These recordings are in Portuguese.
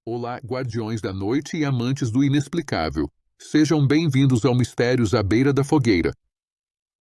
Olá, guardiões da noite e amantes do inexplicável. Sejam bem-vindos ao Mistérios à Beira da Fogueira.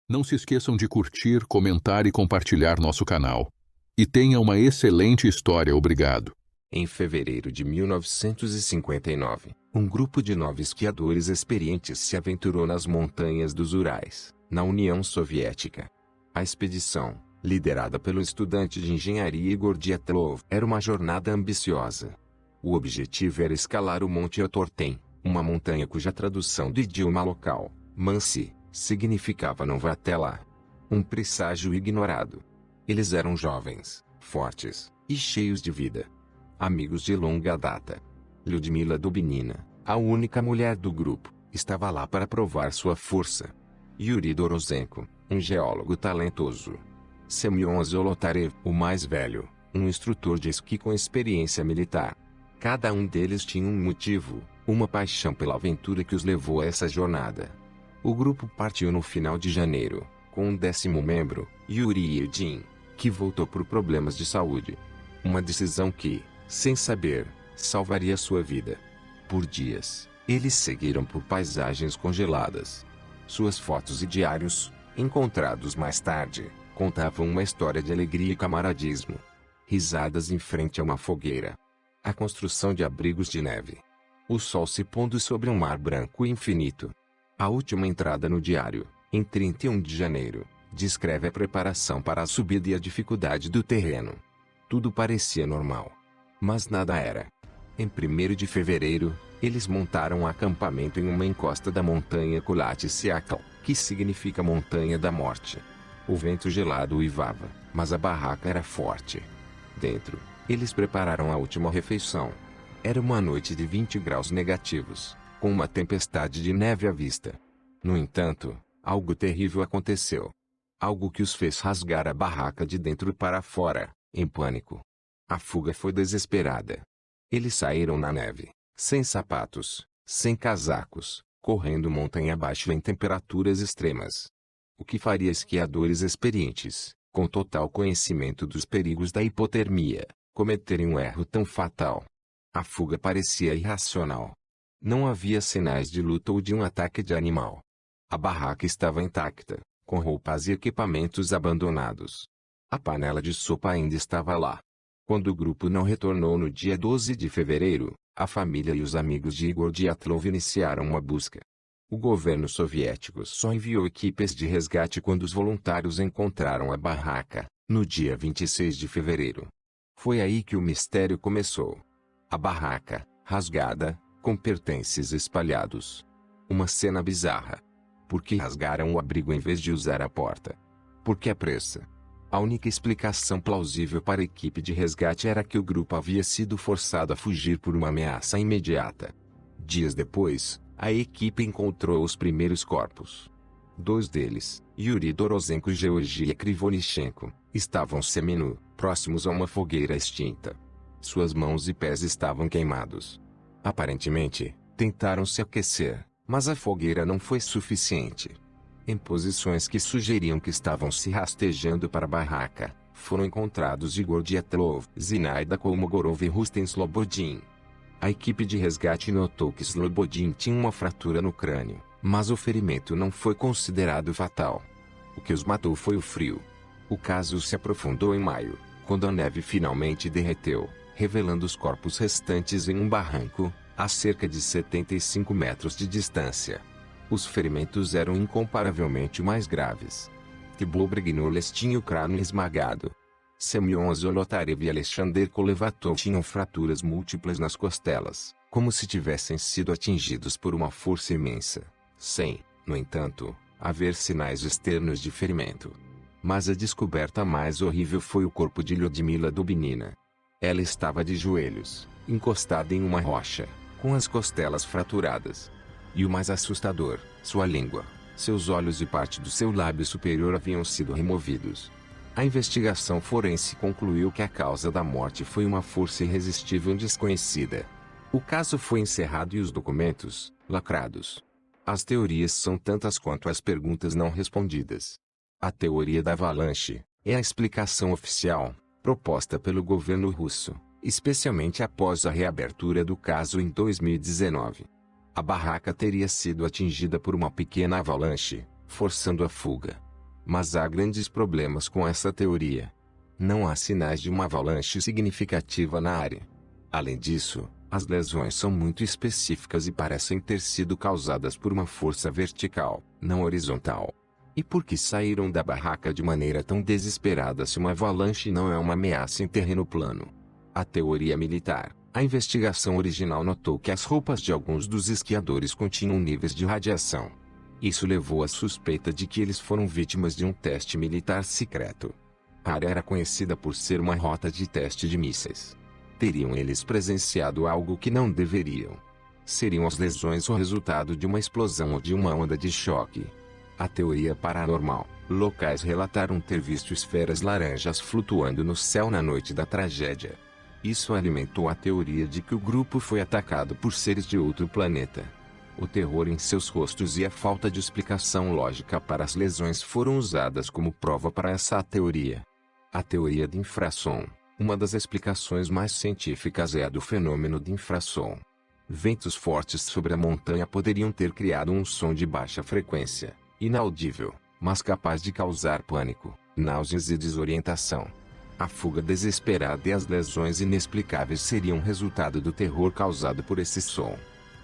Não se esqueçam de curtir, comentar e compartilhar nosso canal. E tenha uma excelente história, obrigado. Em fevereiro de 1959, um grupo de 9 esquiadores experientes se aventurou nas montanhas dos Urais, na União Soviética. A expedição, liderada pelo estudante de engenharia Igor Dyatlov, era uma jornada ambiciosa. O objetivo era escalar o Monte Otorten, uma montanha cuja tradução do idioma local, Mansi, significava não vá até lá. Um presságio ignorado. Eles eram jovens, fortes e cheios de vida. Amigos de longa data. Lyudmila Dubinina, a única mulher do grupo, estava lá para provar sua força. Yuri Dorozenko, um geólogo talentoso. Semyon Zolotarev, o mais velho, um instrutor de esqui com experiência militar. Cada um deles tinha um motivo, uma paixão pela aventura que os levou a essa jornada. O grupo partiu no final de janeiro, com um 10º membro, Yuri Yudin, que voltou por problemas de saúde. Uma decisão que, sem saber, salvaria sua vida. Por dias, eles seguiram por paisagens congeladas. Suas fotos e diários, encontrados mais tarde, contavam uma história de alegria e camaradismo. Risadas em frente a uma fogueira. A construção de abrigos de neve. O sol se pondo sobre um mar branco e infinito. A última entrada no diário, em 31 de janeiro, descreve a preparação para a subida e a dificuldade do terreno. Tudo parecia normal. Mas nada era. Em 1º de fevereiro, eles montaram um acampamento em uma encosta da montanha Kulat-Siakal, que significa Montanha da Morte. O vento gelado uivava, mas a barraca era forte. Dentro, eles prepararam a última refeição. Era uma noite de 20 graus negativos, com uma tempestade de neve à vista. No entanto, algo terrível aconteceu. Algo que os fez rasgar a barraca de dentro para fora, em pânico. A fuga foi desesperada. Eles saíram na neve, sem sapatos, sem casacos, correndo montanha abaixo em temperaturas extremas. O que faria esquiadores experientes, com total conhecimento dos perigos da hipotermia, cometerem um erro tão fatal? A fuga parecia irracional. Não havia sinais de luta ou de um ataque de animal. A barraca estava intacta, com roupas e equipamentos abandonados. A panela de sopa ainda estava lá. Quando o grupo não retornou no dia 12 de fevereiro, a família e os amigos de Igor Dyatlov iniciaram uma busca. O governo soviético só enviou equipes de resgate quando os voluntários encontraram a barraca, no dia 26 de fevereiro. Foi aí que o mistério começou. A barraca, rasgada, com pertences espalhados. Uma cena bizarra. Por que rasgaram o abrigo em vez de usar a porta? Por que a pressa? A única explicação plausível para a equipe de resgate era que o grupo havia sido forçado a fugir por uma ameaça imediata. Dias depois, a equipe encontrou os primeiros corpos. 2 deles, Yuri Dorozenko e Georgia Krivonichenko, estavam seminu, próximos a uma fogueira extinta. Suas mãos e pés estavam queimados. Aparentemente, tentaram se aquecer, mas a fogueira não foi suficiente. Em posições que sugeriam que estavam se rastejando para a barraca, foram encontrados Igor Dyatlov, Zinaida Kolmogorov e Rustem Slobodin. A equipe de resgate notou que Slobodin tinha uma fratura no crânio, mas o ferimento não foi considerado fatal. O que os matou foi o frio. O caso se aprofundou em maio, quando a neve finalmente derreteu, revelando os corpos restantes em um barranco, a cerca de 75 metros de distância. Os ferimentos eram incomparavelmente mais graves. Thibaut Brignoles tinha o crânio esmagado. Semyon Zolotarev e Alexander Kolevatov tinham fraturas múltiplas nas costelas, como se tivessem sido atingidos por uma força imensa, sem, no entanto, haver sinais externos de ferimento. Mas a descoberta mais horrível foi o corpo de Lyudmila Dubinina. Ela estava de joelhos, encostada em uma rocha, com as costelas fraturadas. E o mais assustador, sua língua, seus olhos e parte do seu lábio superior haviam sido removidos. A investigação forense concluiu que a causa da morte foi uma força irresistível desconhecida. O caso foi encerrado e os documentos, lacrados. As teorias são tantas quanto as perguntas não respondidas. A teoria da avalanche é a explicação oficial, proposta pelo governo russo, especialmente após a reabertura do caso em 2019. A barraca teria sido atingida por uma pequena avalanche, forçando a fuga. Mas há grandes problemas com essa teoria. Não há sinais de uma avalanche significativa na área. Além disso, as lesões são muito específicas e parecem ter sido causadas por uma força vertical, não horizontal. E por que saíram da barraca de maneira tão desesperada se uma avalanche não é uma ameaça em terreno plano? A teoria militar. A investigação original notou que as roupas de alguns dos esquiadores continham níveis de radiação. Isso levou à suspeita de que eles foram vítimas de um teste militar secreto. A área era conhecida por ser uma rota de teste de mísseis. Teriam eles presenciado algo que não deveriam? Seriam as lesões o resultado de uma explosão ou de uma onda de choque? A teoria paranormal. Locais relataram ter visto esferas laranjas flutuando no céu na noite da tragédia. Isso alimentou a teoria de que o grupo foi atacado por seres de outro planeta. O terror em seus rostos e a falta de explicação lógica para as lesões foram usadas como prova para essa teoria. A teoria de infrassom. Uma das explicações mais científicas é a do fenômeno de infrassom. Ventos fortes sobre a montanha poderiam ter criado um som de baixa frequência, inaudível, mas capaz de causar pânico, náuseas e desorientação. A fuga desesperada e as lesões inexplicáveis seriam resultado do terror causado por esse som.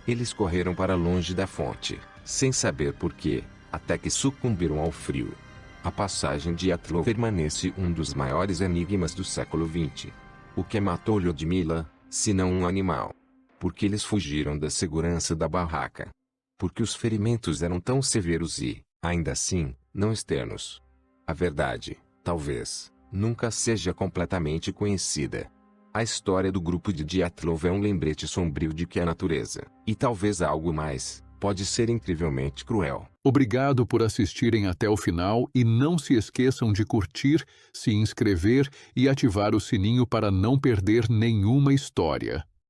Eles correram para longe da fonte, sem saber porquê, até que sucumbiram ao frio. A passagem de Dyatlov permanece um dos maiores enigmas do século XX. O que matou Lyudmila, se não um animal? Por que eles fugiram da segurança da barraca? Por que os ferimentos eram tão severos e, ainda assim, não externos? A verdade, talvez, nunca seja completamente conhecida. A história do grupo de Dyatlov é um lembrete sombrio de que a natureza, e talvez algo mais, pode ser incrivelmente cruel. Obrigado por assistirem até o final e não se esqueçam de curtir, se inscrever e ativar o sininho para não perder nenhuma história.